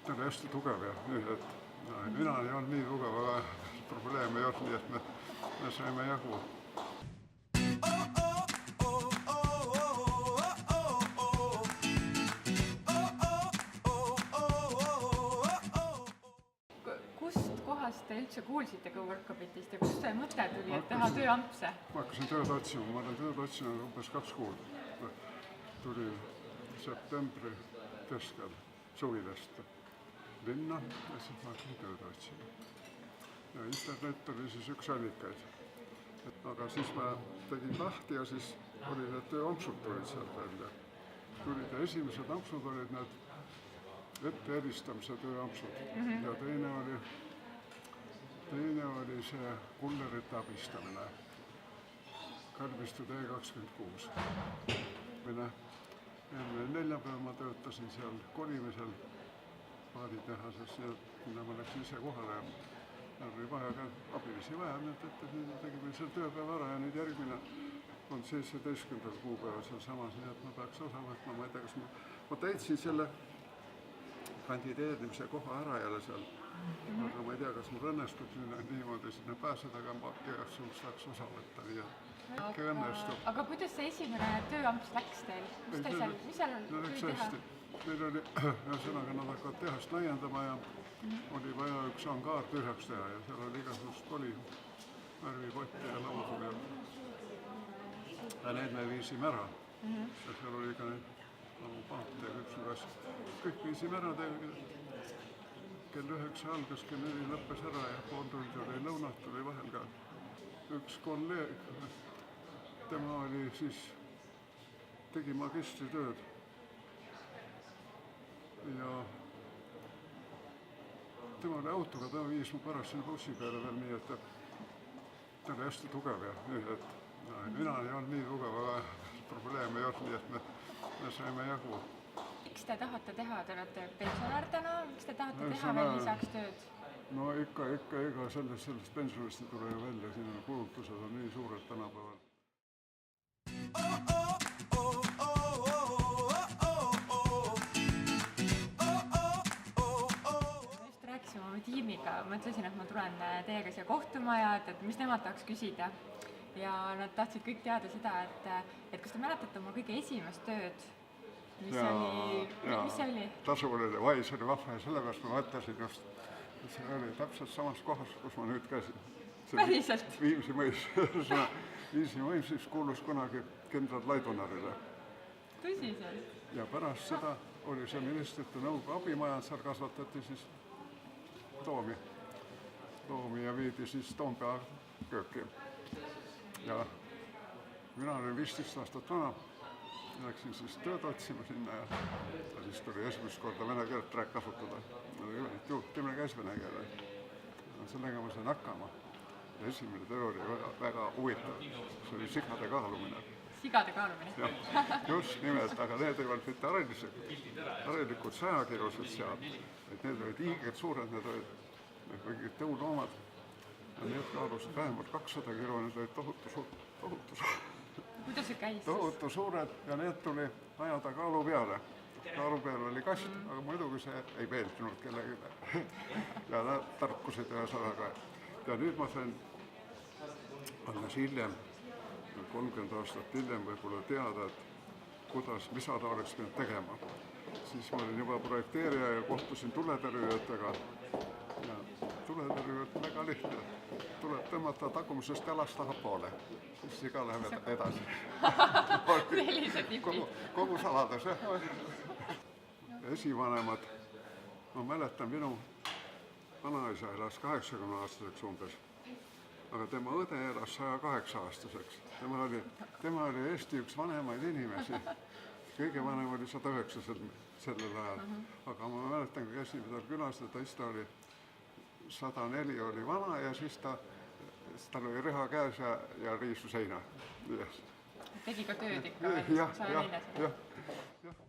ta oli hästi tugev ja nii, et mina ei olnud nii tugev, aga probleeme ei olnud, nii et me saime jagu. Kust kohast te üldse kuulsite Go-Workabitist ja kust see mõte tuli, et teha tööampse? Ma hakkasin tööd otsima, ma olen tööd otsinud umbes 2 kuud. Tuli septembri keskel suvidest linna ja siis ma hakkasin tööd otsima. Ja internet oli siis üks allikaid. Aga siis ma tegin lahti ja siis oli need tööampsud tulid sealt välja. Tulid ja esimesed ampsud olid need ette helistamise tööampsud ja teine oli see kullerite abistamine. Kalmistu T26. Eelmine neljapäev ma töötasin seal kolimisel paaditehases ja kuna ma läksin ise kohale ja oli vaja ka abilisi vaja, nii et tegime seal tööpäev ära ja nüüd järgmine on 17. kuupäeval seal samas, nii et ma peaks osa võtma, ma ei tea, kas ma täitsin selle kandideerimise koha ära jälle seal, aga ma ei tea, kas mul õnnestub niimoodi sinna pääseda, aga ma igaks juhuks tahaks osa võtta, nii et äkki õnnestub. Aga kuidas see esimene tööamps läks teil? Mis seal tuli teha? Meil oli, ühesõnaga nad hakkavad tehast laiendama ja oli vaja üks angaar tühjaks teha ja seal oli igasugust koli, värvipotti ja laudu ja need me viisime ära. Ja seal oli ka neid paate ja küpsuga asja. Kõik viisime ära, kell 9 algas, kell 4 lõppes ära ja pool tundi oli lõunat, tuli vahel ka üks kolleeg. Tema oli siis, tegi magistritööd ja tema oli autoga, ta viis mu pärast sinna bussi peale veel nii, et ta oli hästi tugev ja nii, et mina ei olnud nii tugev, aga probleeme ei olnud, nii et me saime jagu. Miks te tahate teha? Te olete pensionär täna, miks te tahate teha veel lisaks tööd? No ikka sellest pensionist ei tule ju välja, siin kulutused on nii suured tänapäeval. Ma just rääkisin oma tiimiga, mõtlesin, et ma tulen teiega siia kohtuma ja et mis nemad tahaks küsida. Ja nad tahtsid kõik teada seda, et kas te mäletate oma kõige esimest tööd? Mis see oli? Tasu oli Vais oli vahva ja sellepärast ma mõtlesin just, et see oli täpselt samas kohas, kus ma nüüd käisin. Päriselt? Viimsi mõis. Viimsi mõis siis kuulus kunagi kindral Laidonarile. Tõsiselt? Ja pärast seda oli see ministrite nõukogu abimaja, seal kasvatati siis loomi ja viidi siis Toompea kööki. Ja mina olin 15 aastat vana, läksin siis tööd otsima sinna ja siis tuli esimest korda vene keelt kasutada. Juhtimine käis vene keele. Sellega ma sain hakkama. Ja esimene töö oli väga huvitav. See oli sigade kaalumine. Sigade kaalumine? Jah, just nimelt, aga need ei olnud mitte harilikud 100-kilosed seal. Need olid hiigelt suured, need olid mingid tõuloomad. Ja need kaalusid vähemalt 200 kilo, need olid tohutu suured. Kuidas see käis? Tohutu suured ja need tuli ajada kaalu peale. Kaalu peal oli kast, aga muidugi see ei meeldinud kellelegi. Ja nad tarkusid ühesõnaga. Ja nüüd ma sain alles hiljem, 30 aastat hiljem võib-olla teada, et mis ta oleks pidanud tegema. Siis ma olin juba projekteerija ja kohtusin tuletõrjujatega. Tuletõrjujad on väga lihtne. Tuleb tõmmata tagumisest jalast tahapoole, siis siga läheb edasi. Sellise tipi. Kogu saladus, jah. Esivanemad, ma mäletan, minu vanaisa elas 80-aastaseks umbes, aga tema õde elas 108-aastaseks. Tema oli Eesti üks vanemaid inimesi. Kõige vanem oli 109 sellel ajal. Aga ma mäletan, kui käisin tal külas, ta oli 104 oli vana ja siis tal oli reha käes ja riisu seina. Tegi ka tööd ikka veel, kui sa olid jah.